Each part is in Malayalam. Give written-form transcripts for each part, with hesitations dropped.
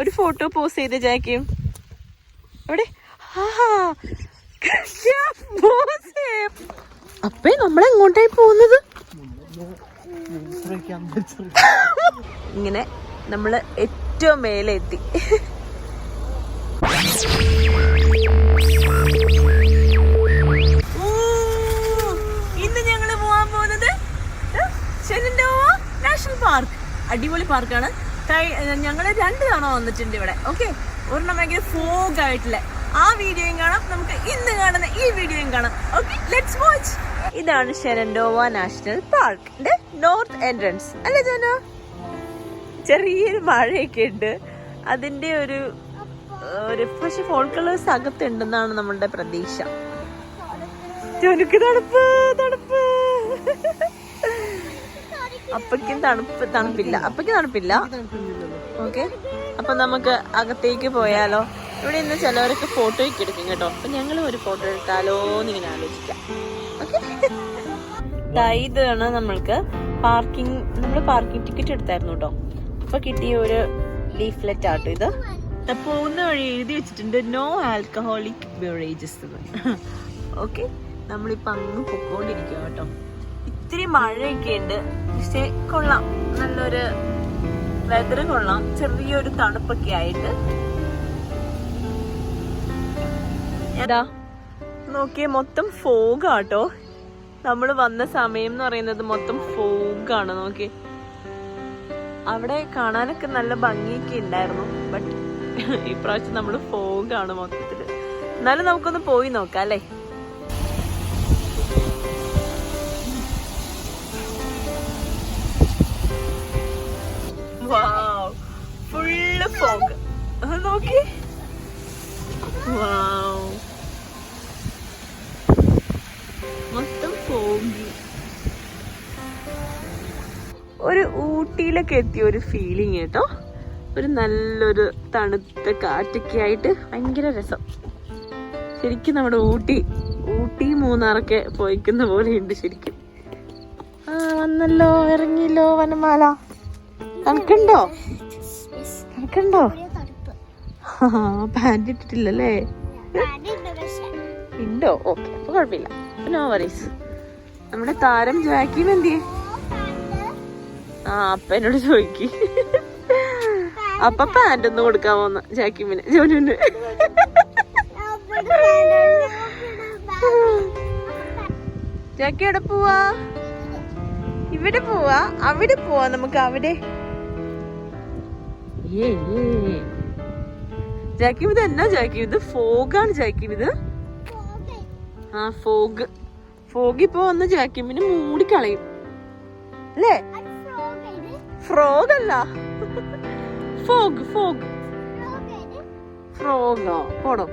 ഒരു ഫോട്ടോ പോസ്റ്റ് ചെയ്ത് ജാക്കിയും അവിടെ. അപ്പേ നമ്മളെങ്ങോട്ടായി പോകുന്നത്? ഇങ്ങനെ നമ്മള് ഏറ്റവും മേലെ എത്തി. ഇന്ന് ഞങ്ങള് പോവാൻ പോകുന്നത് ഷെനൻഡോവ നാഷണൽ പാർക്ക്. അടിപൊളി പാർക്കാണ്. ഞങ്ങള് 2 തവണ വന്നിട്ടുണ്ട് ഇവിടെ. ഓക്കെ, ഒരെണ്ണം ഭയങ്കര ഫോഗ് ആയിട്ടുള്ള ആ വീഡിയോയും കാണാം, നമുക്ക് ഇന്ന് കാണുന്ന ഈ വീഡിയോയും കാണാം. Okay, let's watch. ഇതാണ് ഷെനൻഡോവ നാഷണൽ പാർക്കിന്റെ നോർത്ത് എൻട്രൻസ് അല്ലേ ജോനോ? ചെറിയൊരു മഴയൊക്കെ ഉണ്ട്, അതിന്റെ ഒരു പക്ഷെ ഫോൾ കളേഴ്സ് അകത്തുണ്ടെന്നാണ് നമ്മളുടെ പ്രതീക്ഷ. ജോനുക്ക് തണുപ്പ് തണുപ്പ്. അപ്പയ്ക്കും തണുപ്പില്ല. ഓക്കെ, അപ്പൊ നമുക്ക് അകത്തേക്ക് പോയാലോ? ഇവിടെ ഇന്ന് ചിലവരൊക്കെ ഫോട്ടോയ്ക്ക് എടുക്കും കേട്ടോ. അപ്പൊ ഞങ്ങളും ഒരു ഫോട്ടോ എടുത്താലോ എന്നിങ്ങനെ ആലോചിക്കാം. ഓക്കെ, ഇതാണ് നമ്മൾക്ക് നമ്മൾ പാർക്കിംഗ് ടിക്കറ്റ് എടുത്തായിരുന്നു കേട്ടോ. അപ്പൊ കിട്ടിയ ഒരു ലീഫ്ലെറ്റ് ആട്ടോ ഇത്. പോകുന്ന വഴി എഴുതി വെച്ചിട്ടുണ്ട് നോ ആൽക്കഹോളിക് ബെവറേജസ്. ഓക്കെ, നമ്മളിപ്പോ അങ്ങ് പൊക്കോണ്ടിരിക്കുക കേട്ടോ. ഇത്തിരി മഴയൊക്കെ ഉണ്ട്, പക്ഷെ കൊള്ളാം, നല്ലൊരു വെതർ കൊള്ളാം, ചെറിയൊരു തണുപ്പൊക്കെ ആയിട്ട്. ഏതാ നോക്കിയേ, മൊത്തം ഫോഗാട്ടോ. നമ്മൾ വന്ന സമയം എന്ന് പറയുന്നത് മൊത്തം ഫോഗാണ്. നോക്കി, അവിടെ കാണാനൊക്കെ നല്ല ഭംഗിയൊക്കെ ഉണ്ടായിരുന്നു, ബട്ട് ഇപ്രാവശ്യം നമ്മള് ഫോഗാണ് മൊത്തത്തില്. എന്നാലും നമുക്കൊന്ന് പോയി നോക്കാം അല്ലേ? ഫുള്ള് ഫോഗ് നോക്കി. മൊത്തം ഫോഗ്. ഒരു ഊട്ടിയിലൊക്കെ എത്തിയ ഒരു ഫീലിംഗ് കേട്ടോ. ഒരു നല്ലൊരു തണുത്ത കാറ്റൊക്കെ ആയിട്ട് ഭയങ്കര രസം. ശരിക്കും നമ്മുടെ ഊട്ടി മൂന്നാറൊക്കെ പോയിക്കുന്ന പോലെയുണ്ട് ശരിക്കും. വന്നല്ലോ, ഇറങ്ങിയല്ലോ വനമാല. തണുക്കുണ്ടോ? പാന്റ് ഇട്ടിട്ടില്ലല്ലേ? ഉണ്ടോ? ഓക്കെ, അപ്പൊ കുഴപ്പമില്ല, നോ വറീസ്. നമ്മുടെ താരം ജാക്കിയും എന്തിയെ? അപ്പ എന്നോട് ചോദിക്കി. അപ്പൊ പാന്റ് ഒന്ന് കൊടുക്കാൻ പോന്ന ജാക്കിമിന്, ജോനുവിന്. ജാക്കി എവിടെ പോവാ? ഇവിടെ പോവാ, അവിടെ പോവാ, നമുക്ക് അവിടെ. ജാക്കിം ഇത് എന്നാ ജാക്കിം? ഇത് ഫോഗാണ് ജാക്കിം ഇത്. ഫോഗ് ഇപ്പൊ വന്ന് ജാക്കിമിന് മൂടിക്കളയും അല്ലേ? ഫ്രോഗ് അല്ല, ഫോഗോ പോടോ.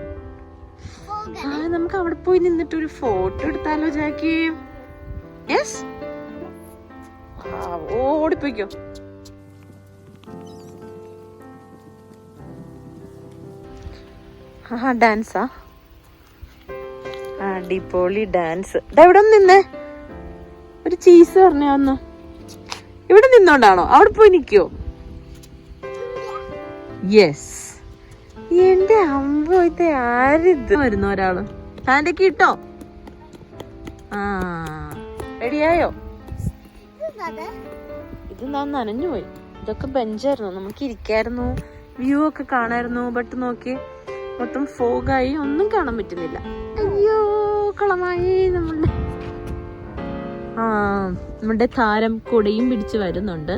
നമുക്ക് അവിടെ പോയി നിന്നിട്ട് ഒരു ഫോട്ടോ എടുത്താലോ ജാക്കി? യെസ്, ഓടിപ്പോയിക്കോ. ഡാൻസാ? അടിപൊളി ഡാൻസ്. ഇവിടെ ഒന്ന് നിന്നേ, ഒരു ചീസ് പറഞ്ഞ ഒന്ന്. ഇവിടെ നിന്നോണ്ടാണോ? അവിടെ പോയി നിക്കോ? യെസ്. എന്റെ അമ്പത്തെ ആരിത് വരുന്ന ഒരാള്. പാൻറ്റൊക്കെ ഇട്ടോ? റെഡിയായോ? ഇത് നനഞ്ഞു പോയി. ഇതൊക്കെ ബെഞ്ചായിരുന്നു, നമുക്ക് ഇരിക്കായിരുന്നു, വ്യൂ ഒക്കെ കാണായിരുന്നു. ബട്ട് നോക്കി, മൊത്തം ഫോഗായി, ഒന്നും കാണാൻ പറ്റുന്നില്ല. അയ്യോ, കളമായി. നമ്മുടെ താരം കൊടയും പിടിച്ച് വരുന്നുണ്ട്.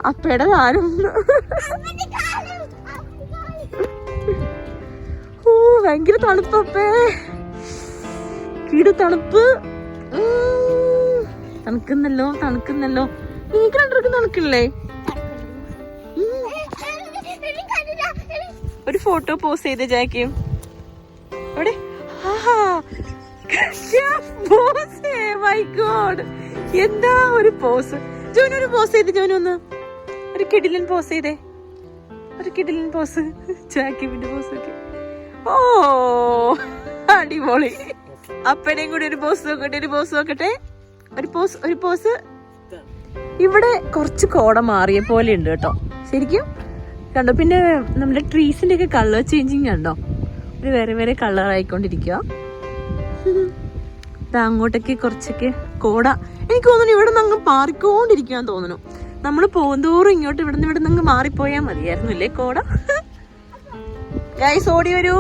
അപ്പയുടെ താരം. ഭയങ്കര തണുപ്പേ, കീട് തണുപ്പ്. തണുക്കുന്നല്ലോ. നിങ്ങൾക്ക് രണ്ടു തണുക്കില്ലേ? ഒരു ഫോട്ടോ പോസ്റ്റ് ചെയ്ത് ജാക്കിയും അവിടെ. എന്താ ഒരു പോസ്! ജോനു ഒരു പോസ് ചെയ്ത്, ജോനു ഒന്ന് ഒരു കിടിലൻ പോസ് ചെയ്തേ, ഒരു കിടിലൻ പോസ്. ജാക്കിമിന്റെ പോസ് ഒക്കെ. ഓ അടിപൊളി. അപ്പനെയും കൂടി ഒരു പോസ് നോക്കട്ടെ, ഒരു പോസ്. ഇവിടെ കുറച്ച് കോട മാറിയ പോലെ ഉണ്ട് കേട്ടോ ശരിക്കും കണ്ടോ. പിന്നെ നമ്മുടെ ട്രീസിന്റെ ഒക്കെ കളർ ചേഞ്ചിങ് കണ്ടോ, ഒരു വേറെ വേറെ കളർ ആയിക്കൊണ്ടിരിക്കുക. അങ്ങോട്ടൊക്കെ കുറച്ചൊക്കെ കോട എനിക്ക് തോന്നുന്നു ഇവിടെ നിന്ന് അങ്ങ് മാറിക്കൊണ്ടിരിക്കാൻ തോന്നുന്നു. നമ്മൾ പോകുന്തോറും ഇങ്ങോട്ട് ഇവിടെ നിന്ന് അങ്ങ് മാറിപ്പോയാൽ മതിയായിരുന്നു അല്ലേ കോട. ഗൈസ് ഓടി വരൂ.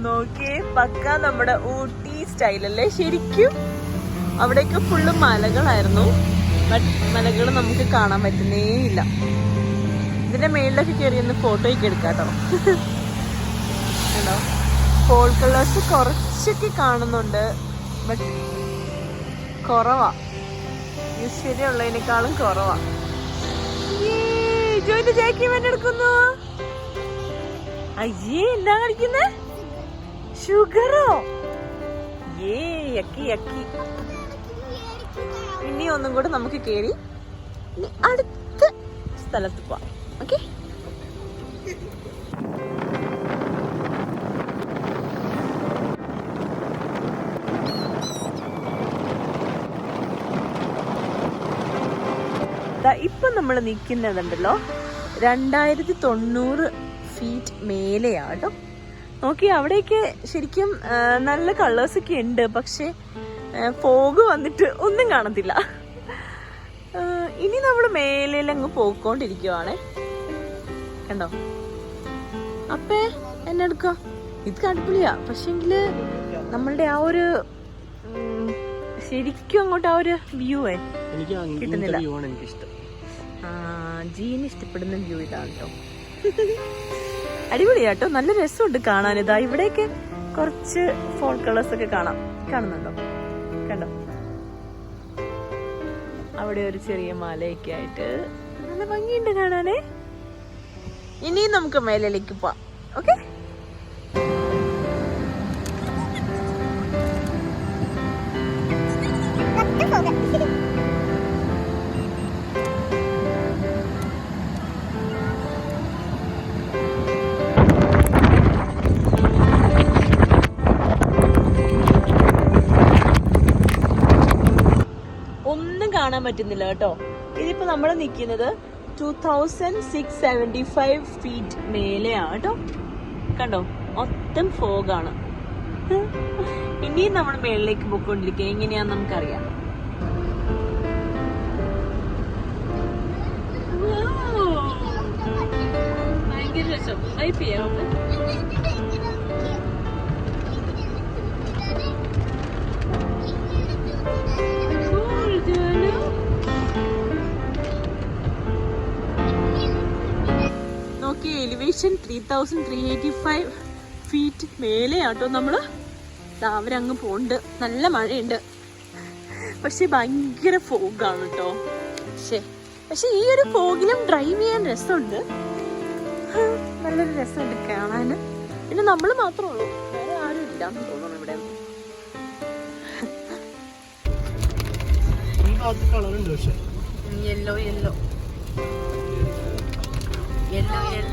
നോക്കിയേ, പക്ക നമ്മുടെ ഊട്ടി സ്റ്റൈലല്ലേ ശരിക്കും. അവിടേക്ക് ഫുള്ള് മലകളായിരുന്നു, ബട്ട് മലകൾ നമുക്ക് കാണാൻ പറ്റുന്നേ ഇല്ല. ഇതിന്റെ മേളിലൊക്കെ കയറി ഒന്ന് ഫോട്ടോയൊക്കെ എടുക്കാട്ടോ. കേട്ടോ, ഫോൾ കളേഴ്സ് കുറച്ചൊക്കെ കാണുന്നുണ്ട്, ബട്ട് കുറവാ, യൂഷ്വലി ഉള്ളതിനേക്കാളും കുറവാ. ജോയിന്റെ ജാക്കി എടുക്കുന്നു. അയ്യേ, എന്താ കളിക്കുന്നേ? ഷുഗറോ? യക്കി യക്കി. ഇനി ഒന്നും കൂടെ നമുക്ക് കേറി അടുത്ത സ്ഥലത്ത് പോവാം. ഓക്കെ, ഇപ്പൊ നമ്മൾ നിൽക്കുന്നതുണ്ടല്ലോ 2090 ഫീറ്റ് മേലെയാട്ടോ. നോക്കി, അവിടെയൊക്കെ ശരിക്കും നല്ല കളേഴ്സ് ഒക്കെ ഉണ്ട്, പക്ഷെ ഫോഗ് വന്നിട്ട് ഒന്നും കാണത്തില്ല. ഇനി നമ്മൾ മേലെങ്ങ് പോയിക്കൊണ്ടിരിക്കുവാണേ. കണ്ടോ അപ്പേ എന്നെ എടുക്ക. ഇത് അടിപൊളിയാ, പക്ഷെങ്കില് നമ്മളുടെ ആ ഒരു ശരിക്കും അങ്ങോട്ട് ആ ഒരു വ്യൂ കിട്ടുന്നില്ല. ജീന് ഇഷ്ടപ്പെടുന്ന വ്യൂ ഇതാണ് കേട്ടോ. അടിപൊളിയാട്ടോ, നല്ല രസമുണ്ട് കാണാൻ. ഇതാ ഇവിടെയൊക്കെ കുറച്ച് ഫോൾ കളേഴ്സ് ഒക്കെ കാണുന്നുണ്ടോ? കണ്ടോ, അവിടെ ഒരു ചെറിയ മലയൊക്കെ ആയിട്ട് നല്ല ഭംഗിയുണ്ട് കാണാനേ. ഇനിയും നമുക്ക് മേലേക്ക് പോവാം. ഓക്കെ, കാണാൻ പറ്റുന്നില്ല കേട്ടോ. ഇതിപ്പോ നമ്മൾ നിൽക്കുന്നത് 2675 ഫീറ്റ് മേലെയാണ് കേട്ടോ. കണ്ടോ, മൊത്തം ഫോഗാണ്. ഇനിയും നമ്മൾ മേളിലേക്ക് പോയിക്കൊണ്ടിരിക്കുക. എങ്ങനെയാന്ന് നമുക്കറിയാം. ഭയങ്കര രസം. ഹൈപ്പ് ചെയ്യാം. എലിവേഷൻ 3385 ഫീറ്റ് മേലെയാട്ടോ നമ്മള്. അവരങ്ങ് പോണ്ട്. നല്ല മഴയുണ്ട്, പക്ഷെ ഭയങ്കര ഫോഗാണ് കേട്ടോ. പക്ഷെ ഈ ഒരു ഫോഗിലും ഡ്രൈവ് ചെയ്യാൻ രസമുണ്ട്, നല്ലൊരു രസമുണ്ട് കാണാന്. പിന്നെ നമ്മള് മാത്രമേ ഉള്ളൂ, വേറെ ആരും ഇല്ലാന്ന് തോന്നുന്നു ഇവിടെ. Yellow yellow yellow yellow yellow.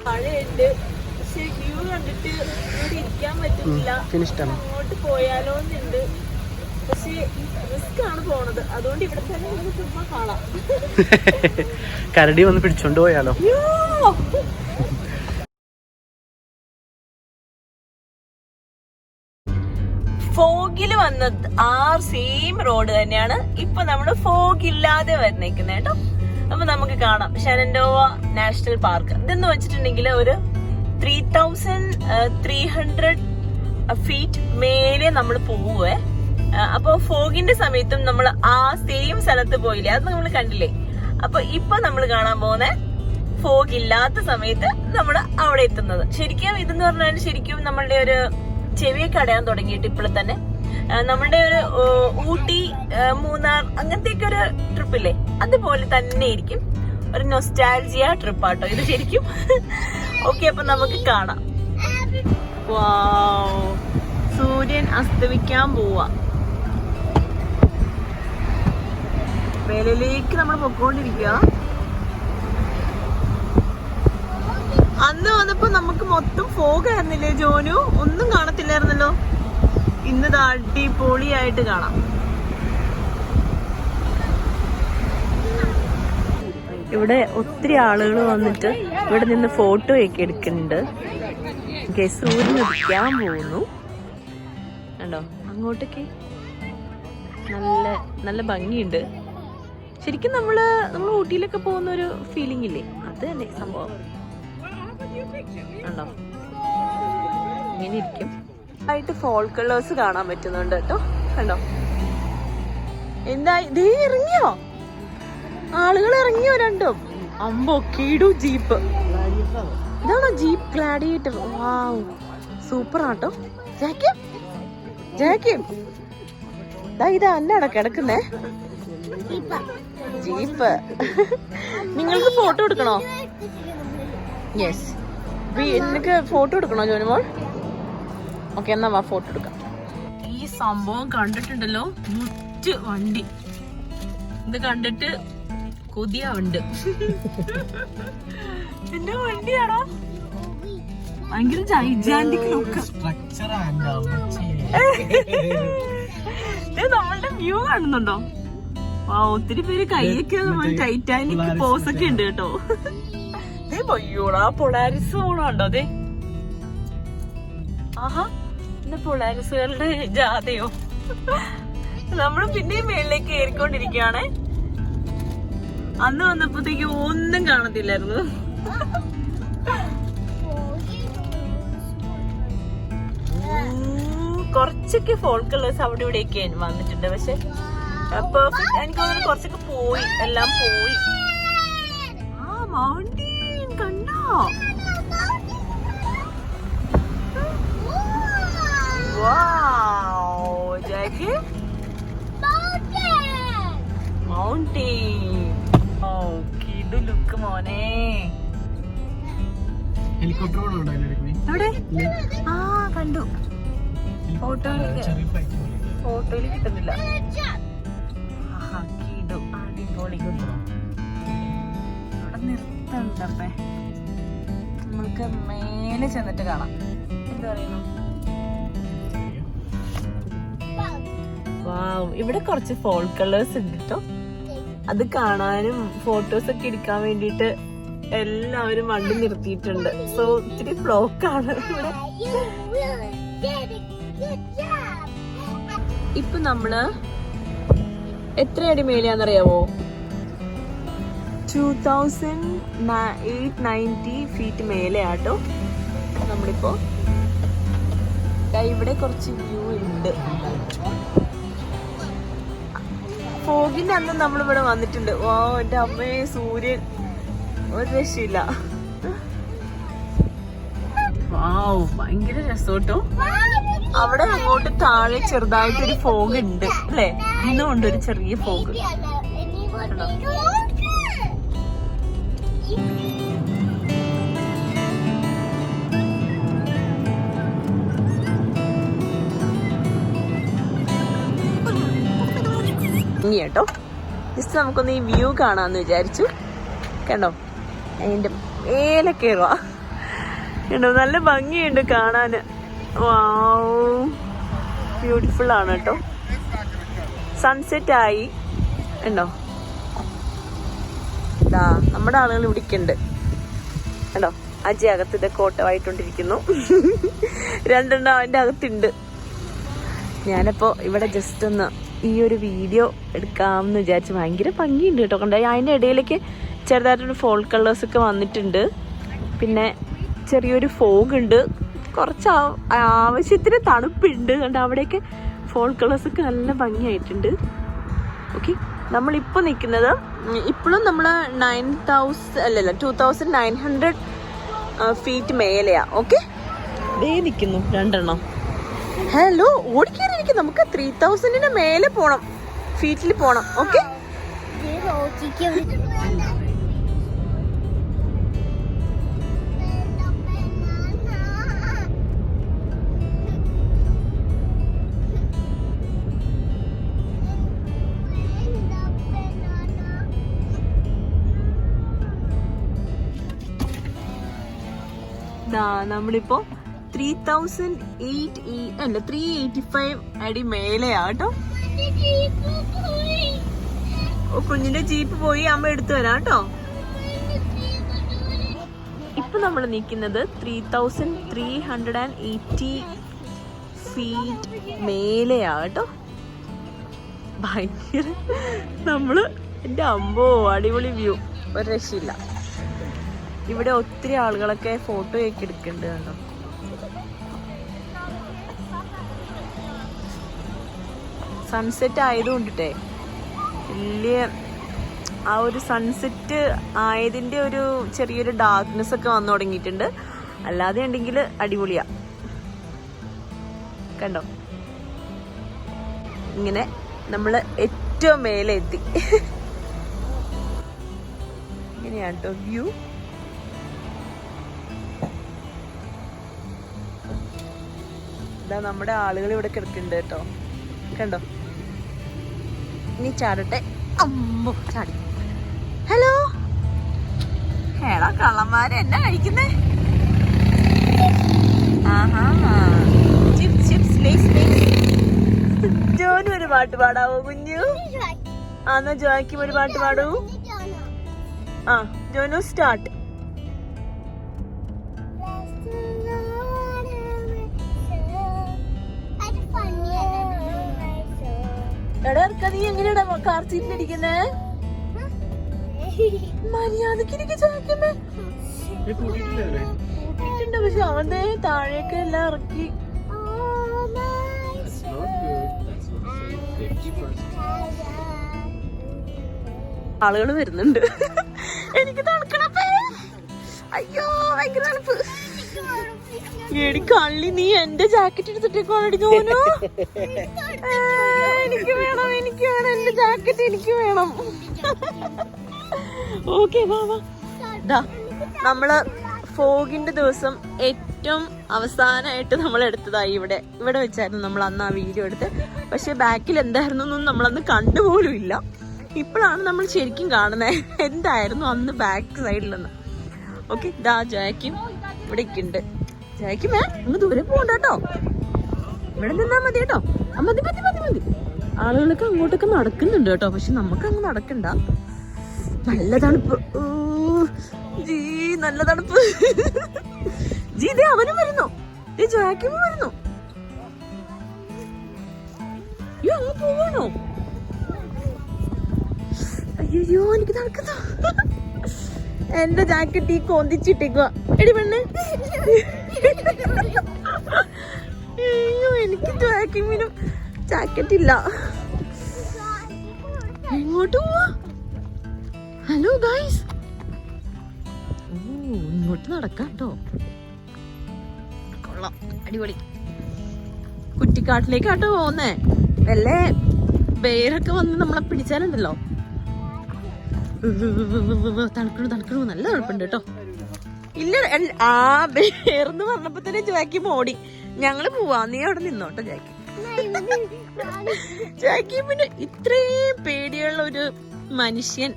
മഴയുണ്ട്, പക്ഷെ വ്യൂ കണ്ടിട്ട് ഇവിടെ ഇരിക്കാൻ പറ്റുന്നില്ല. അങ്ങോട്ട് പോയാലോന്നുണ്ട്, പക്ഷെ റിസ്ക് ആണ് പോണത്. അതുകൊണ്ട് ഇവിടെ തന്നെ ചുമ്മാ കാണാം. കരടി വന്ന് പിടിച്ചോണ്ട് പോയാലോ? ഫോഗില് വന്നത് ആ സെയിം റോഡ് തന്നെയാണ് ഇപ്പൊ നമ്മള് ഫോഗ് ഇല്ലാതെ വന്നേക്കുന്നത് കേട്ടോ. അപ്പൊ നമുക്ക് കാണാം ഷെനന്റോവ നാഷണൽ പാർക്ക്. ഇതെന്ന് വെച്ചിട്ടുണ്ടെങ്കിൽ ഒരു 3300 ഫീറ്റ് മേലെ നമ്മൾ പോവേ. അപ്പൊ ഫോഗിന്റെ സമയത്തും നമ്മൾ ആ സെയിം സ്ഥലത്ത് പോയില്ലേ, അത് നമ്മൾ കണ്ടില്ലേ. അപ്പൊ ഇപ്പൊ നമ്മൾ കാണാൻ പോകുന്ന ഫോഗ് ഇല്ലാത്ത സമയത്ത് നമ്മൾ അവിടെ എത്തുന്നത്. ശരിക്കും ഇതെന്ന് പറഞ്ഞാൽ ശരിക്കും നമ്മളുടെ ഒരു ചെവിയൊക്കെ അടയാൻ തുടങ്ങിയിട്ട് ഇപ്പോൾ തന്നെ നമ്മുടെ ഒരു ഊട്ടി, മൂന്നാർ അങ്ങനത്തെയൊക്കെ ഒരു ട്രിപ്പില്ലേ, അതുപോലെ തന്നെ ഇരിക്കും. ഒരു നൊസ്റ്റാൾജിയ ട്രിപ്പാട്ടോ ഇത് ശരിക്കും. ഓക്കെ, അപ്പൊ നമുക്ക് കാണാം. വാവ്, സൂര്യൻ അസ്തമിക്കാൻ പോവാ. മേലിലേക്ക് നമ്മൾ പൊക്കോണ്ടിരിക്കുക. അന്ന് വന്നപ്പോ നമുക്ക് മൊത്തം ഫോഗ് ആയിരുന്നില്ലേ ജോനു? ഒന്നും കാണത്തില്ലായിരുന്നല്ലോ. ഇന്ന് അടിപൊളിയായിട്ട് കാണാം. ഇവിടെ ഒത്തിരി ആളുകൾ വന്നിട്ട് ഇവിടെ നിന്ന് ഫോട്ടോ ഒക്കെ എടുക്കുന്നുണ്ട്. സൂര്യൻ ഉദിക്കാൻ പോകുന്നു കണ്ടോ. അങ്ങോട്ടൊക്കെ നല്ല നല്ല ഭംഗിയുണ്ട്. ശരിക്കും നമ്മൾ ഊട്ടിയിലൊക്കെ പോകുന്ന ഒരു ഫീലിംഗ് ഇല്ലേ, അത് തന്നെ സംഭവം. കണ്ടോ, ഇങ്ങനെ ഇരിക്കും. ആയിട്ട് ഫോൾ കളേഴ്സ് കാണാൻ പറ്റുന്നുണ്ട് കേട്ടോ. കണ്ടോ, എന്താ ഇതേ ഇറങ്ങിയോ, ആളുകൾ ഇറങ്ങിയോ രണ്ടും. അമ്പോ കീടു ജീപ്പ്, ഇതാണോ ജീപ്പ് ഗ്ലാഡിയേറ്റർ? വാവ്, സൂപ്പർ ആട്ടോ. ജാക്കും ഇതാ അല്ലാട കിടക്കുന്നേ ജീപ്പ്. നിങ്ങൾക്ക് ഫോട്ടോ എടുക്കണോ? യെസ്, നിനക്ക് ഫോട്ടോ എടുക്കണോ ജോനുമോൾ? ഓക്കെ, എന്നാ വാ ഫോട്ടോ എടുക്കാം. ഈ സംഭവം കണ്ടിട്ടുണ്ടല്ലോ, മുറ്റ് വണ്ടി. ഇത് കണ്ടിട്ട് കൊതിയാവുണ്ട്. എന്റെ വണ്ടിയാണോ? ഭയങ്കര ജൈജാന്റിക് ലുക്ക്. നമ്മളുടെ വ്യൂ കാണുന്നുണ്ടോ? ഒത്തിരി പേര് കൈയൊക്കെ ടൈറ്റാനിക് പോസൊക്കെ ഉണ്ട് കേട്ടോ. അയ്യോടാ, പൊളാരിസ് പോണുണ്ടോ? അതെ, ആഹാ, ഇന്ന് പൊളാരിസുകളുടെ ജാഥയോ. നമ്മള് പിന്നെയും മേളിലേക്ക് കയറിക്കൊണ്ടിരിക്കുകയാണേ. അന്ന് വന്നപ്പോഴത്തേക്ക് ഒന്നും കാണത്തില്ലായിരുന്നു. കുറച്ചൊക്കെ ഫോൾ കളേഴ്സ് അവിടെ ഇവിടെയൊക്കെ വന്നിട്ടുണ്ട്. പക്ഷെ പെർഫെക്റ്റ് എനിക്ക് തോന്നുന്നു കുറച്ചൊക്കെ പോയി, എല്ലാം പോയി. ആ മൗണ്ടൻ കണ്ടോ? വാവ്, ജാക്കി മൗണ്ടൻ. ഓ, കിടു ലുക്ക് മോനെ. എവിടെ? ആ കണ്ടു. ഫോട്ടോയില് കിട്ടുന്നില്ല. കിടു, അടിപൊളി. അവിടെ നിർത്തണ്ടപ്പേ, നമുക്ക് മേലെ ചെന്നിട്ട് കാണാം. എന്താ പറയുന്നു? വാവ്, ഇവിടെ കുറച്ച് ഫോൾ കളേഴ്സ് ഉണ്ട് കേട്ടോ. അത് കാണാനും ഫോട്ടോസ് ഒക്കെ എടുക്കാൻ വേണ്ടിട്ട് എല്ലാവരും വണ്ടി നിർത്തിയിട്ടുണ്ട്. സോ ഇത്തിരി ബ്ലോക്കാണ് ഇവിടെ. ഇപ്പൊ നമ്മള് എത്ര അടി മേലെയാന്നറിയാവോ? 2890 ഫീറ്റ് മേലെയാട്ടോ നമ്മളിപ്പോ. ഇവിടെ കുറച്ച് വ്യൂ ഉണ്ട്. ഫോഗിന്റെ അന്ന് നമ്മളിവിടെ വന്നിട്ടുണ്ട്. ഓ എന്റെ അമ്മേ, സൂര്യൻ ഒരു രക്ഷയില്ല. വാവ്, ഭയങ്കര രസോട്ടോ. അവിടെ അങ്ങോട്ട് താഴെ ചെറുതായിട്ടൊരു ഫോഗ് ഉണ്ട് അല്ലേ? ഇന്നും ഉണ്ട് ഒരു ചെറിയ ഫോഗ്. കേട്ടോ, ജസ്റ്റ് നമുക്കൊന്ന് ഈ വ്യൂ കാണാന്ന് വിചാരിച്ചു. കണ്ടോ, അതിന്റെ മേലെ കയറുക. കണ്ടോ, നല്ല ഭംഗിയുണ്ട് കാണാന്. വാവ്, ബ്യൂട്ടിഫുൾ ആണ് കേട്ടോ. സൺസെറ്റ് ആയി. ഉണ്ടോ, ഇതാ നമ്മുടെ ആളുകൾ ഇവിടേക്കുണ്ട്. കണ്ടോ, അജയ് അകത്ത് ഇതൊക്കെ ഓട്ടമായിട്ടോണ്ടിരിക്കുന്നു. രണ്ടെണ്ണം അവന്റെ അകത്തുണ്ട്. ഞാനപ്പോ ഇവിടെ ജസ്റ്റ് ഒന്ന് ഈ ഒരു വീഡിയോ എടുക്കാമെന്ന് വിചാരിച്ചു. ഭയങ്കര ഭംഗിയുണ്ട് കേട്ടോ. കണ്ടോ, അതിൻ്റെ ഇടയിലേക്ക് ചെറുതായിട്ടൊരു ഫോൾ കളേഴ്സ് ഒക്കെ വന്നിട്ടുണ്ട്. പിന്നെ ചെറിയൊരു ഫോഗ് ഉണ്ട്. കുറച്ച് ആവശ്യത്തിന് തണുപ്പുണ്ട്. കണ്ടോ, അവിടെയൊക്കെ ഫോൾ കളേഴ്സ് ഒക്കെ നല്ല ഭംഗിയായിട്ടുണ്ട്. ഓക്കെ, നമ്മളിപ്പോൾ നിൽക്കുന്നത് ഇപ്പോഴും നമ്മൾ 2900 ഫീറ്റ് മേലെയാ. ഓക്കെ, ദേ നിൽക്കുന്നു രണ്ടെണ്ണം. ഹലോ, ഓടിക്കാനിരിക്കും. നമുക്ക് 3000 മേലെ പോണം, ഫീറ്റിൽ പോണം. ഓക്കെ, നമ്മളിപ്പോ 385 അടി മേലെയാ കേട്ടോ. കുഞ്ഞിന്റെ ജീപ്പ് പോയി, അമ്മ എടുത്തു വരാം കേട്ടോ. ഇപ്പൊ നമ്മൾ നിൽക്കുന്നത് 3380 ഫീറ്റ് മേലെയാ കേട്ടോ. ഭയങ്കര നമ്മള് എന്റെ അമ്പോ അടിപൊളി വ്യൂ, ഒരു രക്ഷയില്ല. ഇവിടെ ഒത്തിരി ആളുകളൊക്കെ ഫോട്ടോ ഒക്കെ എടുക്കുന്നുണ്ട് കേട്ടോ. സൺസെറ്റ് ആയതുകൊണ്ടിട്ടേ വലിയ ആ ഒരു സൺസെറ്റ് ആയതിന്റെ ഒരു ചെറിയൊരു ഡാർക്ക്നെസ് ഒക്കെ വന്നു തുടങ്ങിയിട്ടുണ്ട്. അല്ലാതെ ഉണ്ടെങ്കിൽ അടിപൊളിയാ. കണ്ടോ, ഇങ്ങനെ നമ്മള് ഏറ്റവും മേലെ എത്തി. ഇങ്ങനെയാണ് കേട്ടോ വ്യൂ. നമ്മുടെ ആളുകൾ ഇവിടെ കിടക്കുന്നുണ്ട് കേട്ടോ. കണ്ടോ, ഇനി ചാടട്ടെ. അമ്മോ, ചാടി. ഹലോ, ഹേടാ കള്ളന്മാര് എന്നാ കഴിക്കുന്നേ? ആഹാ, ചിപ്സ് ചിപ്സ് ലേസ് ലേസ്. ജോനും ഒരു പാട്ട് പാടാവോ കുഞ്ഞു? ആന്നാ ജോയ്ക്കും ഒരു പാട്ട് പാടൂ. ആ ജോനു സ്റ്റാർട്ട്. എടാ നീ എങ്ങനെയാ കാർ സീറ്റിലിരിക്കുന്നേ? മര്യാദക്ക് ചോദിക്കുന്നേ. പക്ഷെ അവന്റെ താഴേക്ക് എല്ലാം ഇറക്കി. ആളുകൾ വരുന്നുണ്ട്. എനിക്ക് തണുക്കണപ്പേ. അയ്യോ ഭയങ്കര തണുപ്പ്. എടി കള്ളി, നീ എന്റെ ജാക്കറ്റ് എടുത്തിട്ടേക്കോണടി തോന്നു. എനിക്ക് വേണം എന്റെ ജാക്കറ്റ് എനിക്ക് വേണം. ഓക്കെ, വാ വാ. നമ്മള് ഫോഗിന്റെ ദിവസം ഏറ്റവും അവസാനമായിട്ട് നമ്മൾ എടുത്തതായി ഇവിടെ വെച്ചായിരുന്നു നമ്മൾ അന്ന് ആ വീഡിയോ എടുത്ത്. പക്ഷെ ബാക്കിൽ എന്തായിരുന്നു എന്നൊന്നും നമ്മളന്ന് കണ്ടുപോലും ഇല്ല. ഇപ്പോഴാണ് നമ്മൾ ശരിക്കും കാണുന്നത് എന്തായിരുന്നു അന്ന് ബാക്ക് സൈഡിലെന്ന്. ഓക്കെ, ജാക്കും ഇവിടെ ഉണ്ട്. ജാക്കും അങ്ങ് ദൂരെ പോകണ്ട കേട്ടോ, ഇവിടെ നിന്നാ മതി കേട്ടോ. മതി മതി മതി മതി. ആളുകളൊക്കെ അങ്ങോട്ടൊക്കെ നടക്കുന്നുണ്ട് കേട്ടോ, പക്ഷെ നമുക്ക് അങ്ങ് നടക്കണ്ട. നല്ല തണുപ്പ്. ജീ നല്ല തണുപ്പ്. ജീ ദേ അവനും വരുന്നു, ജാക്കും വരുന്നു. അങ്ങ് പോവാണോ? അയ്യോ എനിക്ക് നടക്കുന്നു. എന്റെ ജാക്കറ്റ് ഈ കൊന്തിച്ചിട്ടേക്കുക. എടി പെണ്ണ്, അയ്യോ എനിക്ക് ജാക്കിനും ജാക്കറ്റ് ഇല്ല. എങ്ങോട്ട് പോവാ? ഹലോ ഗൈസ്, ഇങ്ങോട്ട് നടക്കാട്ടോ. കൊള്ളാം, അടിപൊളി. കുറ്റിക്കാട്ടിലേക്കാട്ടോ പോകുന്നേ. വല്ലേ ബേരൊക്കെ വന്ന് നമ്മളെ പിടിച്ചാലുണ്ടല്ലോ. തണുക്കണു നല്ല തണുപ്പുണ്ട് കേട്ടോ. ഇല്ല, ആ ബേർന്ന് പറഞ്ഞപ്പോ തന്നെ ജാക്കി മോടി. ഞങ്ങള് പോവാ, നീ അവിടെ നിന്നോട്ടോ ജാക്കി. ജാക്കി പിന്നെ ഇത്രയും പേടിയുള്ള ഒരു മനുഷ്യൻ.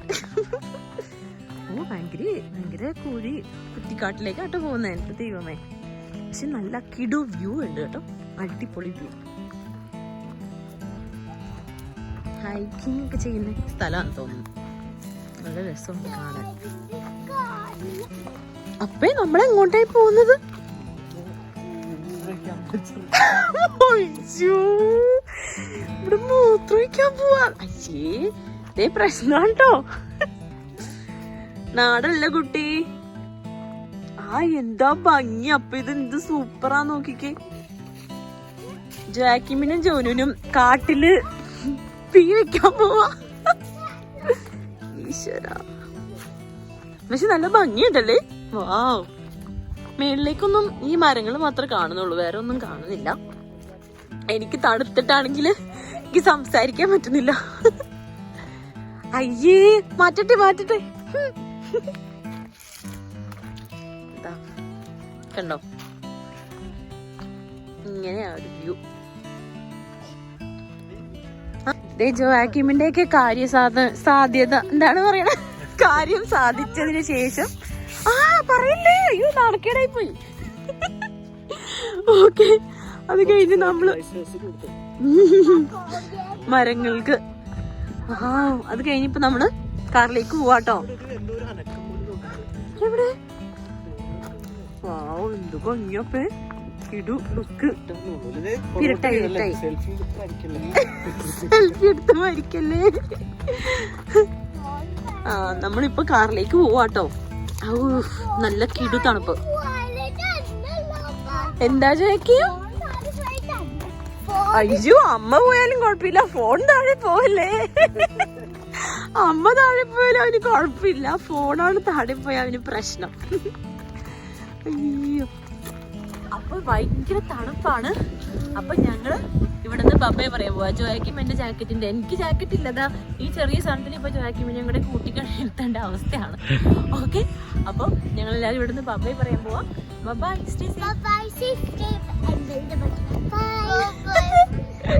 ഓ ഭയങ്കര കൂടി കുറ്റിക്കാട്ടിലേക്കാട്ടോ പോകുന്നേ. എന്റെ ദൈവമേ, പക്ഷെ നല്ല കിടു വ്യൂ ഉണ്ട് കേട്ടോ, അടിപൊളി വ്യൂ. ഹൈക്കിംഗ് ഒക്കെ ചെയ്യുന്ന സ്ഥലമാണെന്ന് തോന്നുന്നു. നല്ല രസമുണ്ട് കാണാൻ. അപ്പേ നമ്മളെങ്ങോട്ടായി പോകുന്നത്? ഇവിടെ മൂത്രമൊഴിക്കാൻ പോവാ. അയ്യേ, ഇതേ പ്രശ്നാട്ടോ. നാടല്ല കുട്ടി. ആ എന്താ ഭംഗി. അപ്പൊ ഇത് എന്ത് സൂപ്പറാ നോക്കിക്കേ. ജാക്കിമിനും ജോനുനും കാട്ടില് തീ വെക്കാൻ പോവാ. ഈശ്വരാ. പക്ഷെ നല്ല ഭംഗിയുണ്ടല്ലേ. വാവ്. മേളിലേക്കൊന്നും ഈ മരങ്ങൾ മാത്രമേ കാണുന്നുള്ളൂ, വേറെ ഒന്നും കാണുന്നില്ല. എനിക്ക് തണുത്തിട്ടാണെങ്കിൽ എനിക്ക് സംസാരിക്കാൻ പറ്റുന്നില്ല. അയ്യേ, മാറ്റട്ടെ. കണ്ടോ, ഇങ്ങനെയാ ഒരു വ്യൂ. ജോയാക്കിമിന്റെ ഒക്കെ സാധ്യത എന്താണ് പറയണ, കാര്യം സാധിച്ചതിന് ശേഷം പറയില്ലേ, അയ്യോ നാണക്കേടായി പോയി. ഓക്കെ, അത് കഴിഞ്ഞ് നമ്മള് മരങ്ങൾക്ക് അത് കഴിഞ്ഞിപ്പോ നമ്മള് കാറിലേക്ക് പോവാട്ടോ. എവിടെ? വാവ്, എന്ത് ഭംഗിയപ്പേ. ഇടു ലുക്ക്. ഇരുട്ടായി സെൽഫി എടുത്ത് മരിക്കല്ലേ. നമ്മളിപ്പോ കാറിലേക്ക് പോവാട്ടോ. നല്ല കിടു തണുപ്പ്. എന്താ ചോദിക്കൂ? അയ്യോ, അമ്മ പോയാലും കുഴപ്പമില്ല, ഫോൺ താഴെ പോവല്ലേ. അമ്മ താഴെ പോയാലും അവന് കുഴപ്പമില്ല, ഫോണാണ് താഴെ പോയ അവന് പ്രശ്നം. അയ്യോ, അപ്പൊ ഭയങ്കര തണുപ്പാണ്. അപ്പൊ ഞങ്ങള് ഇവിടുന്ന് ബബ്ബയെ പറയാൻ പോവാ. ജോയാക്കിം എന്റെ ജാക്കറ്റിന്റെ, എനിക്ക് ജാക്കറ്റ് ഇല്ലതാ. ഈ ചെറിയ സ്ഥലത്തിന് ഇപ്പൊ ജോയാക്കിം ഞങ്ങളുടെ കൂട്ടിക്കഴിഞ്ഞെടുത്തേണ്ട അവസ്ഥയാണ്. ഓക്കെ, അപ്പൊ ഞങ്ങൾ എല്ലാവരും ഇവിടുന്ന് ബബ്ബയെ പറയാൻ പോവാ. ബൈ.